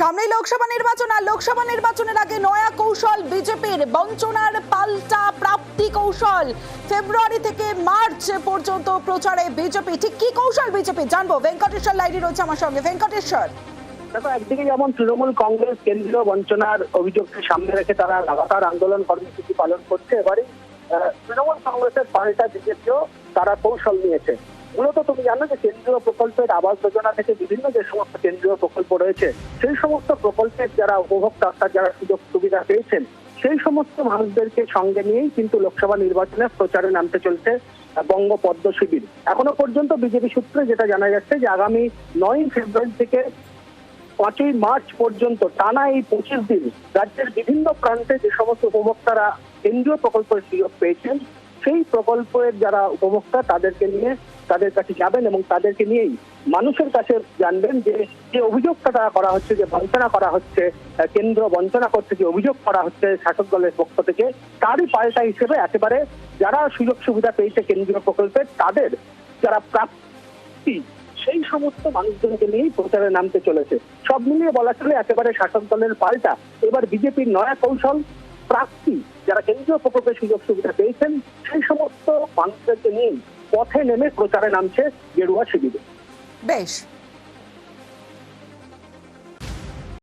সামনেই লোকসভা নির্বাচন, আর লোকসভা নির্বাচনের আগে নয়া কৌশল বিজেপির, বঞ্চনার পাল্টা প্রাপ্তি কৌশল। ফেব্রুয়ারি থেকে মার্চ পর্যন্ত প্রচারে বিজেপি, ঠিক কি কৌশল বিজেপি জানবো। ভেঙ্কটেশ্বর লাইডি রয়েছে আমার সঙ্গে। ভেঙ্কটেশ্বর, দেখো, একদিকে যেমন তৃণমূল কংগ্রেস কেন্দ্রীয় বঞ্চনার অভিযোগকে সামনে রেখে তারা লাগাতার আন্দোলন কর্মসূচি পালন করছে, এবারে তৃণমূল কংগ্রেসের পাল্টা বিজেপিও তারা কৌশল নিয়েছে। মূলত তুমি জানো যে কেন্দ্রীয় প্রকল্পের আবাস যোজনা থেকে বিভিন্ন যে সমস্ত কেন্দ্রীয় প্রকল্প রয়েছে, সেই সমস্ত প্রকল্পের যারা উপভোক্তা অর্থাৎ যারা সুযোগ সুবিধা পেয়েছেন, সেই সমস্ত মানুষদেরকে সঙ্গে নিয়েই কিন্তু লোকসভা নির্বাচনে প্রচারে নামতে চলছে বঙ্গ পদ্ম শিবির। এখনো পর্যন্ত বিজেপি সূত্রে যেটা জানা যাচ্ছে যে আগামী 9 ফেব্রুয়ারি থেকে 5ই মার্চ পর্যন্ত টানা এই 25 দিন রাজ্যের বিভিন্ন প্রান্তে যে সমস্ত উপভোক্তারা কেন্দ্রীয় প্রকল্পের সুযোগ পেয়েছেন, সেই প্রকল্পের যারা উপভোক্তা তাদেরকে নিয়ে তাদের কাছে যাবেন এবং তাদেরকে নিয়েই মানুষের কাছে জানবেন যে অভিযোগটা তারা করা হচ্ছে, যে বঞ্চনা করা হচ্ছে, কেন্দ্র বঞ্চনা করছে, যে অভিযোগ করা হচ্ছে শাসক দলের পক্ষ থেকে, তারই পাল্টা হিসেবে একেবারে যারা সুযোগ সুবিধা পেয়েছে কেন্দ্রীয় প্রকল্পের, তাদের যারা প্রাপ্তি, সেই সমস্ত মানুষজনকে নিয়েই প্রচারে নামতে চলেছে। সব মিলিয়ে বলা চলে একেবারে শাসক দলের পাল্টা এবার বিজেপির নয়া কৌশল, প্রাপ্তি যারা কেন্দ্রীয় প্রকল্পের সুযোগ সুবিধা পেয়েছেন, সেই সমস্ত মানুষদেরকে নিয়েই পথে নেমে প্রচারে নামছে গেরুয়া শিবিরে। বেশ।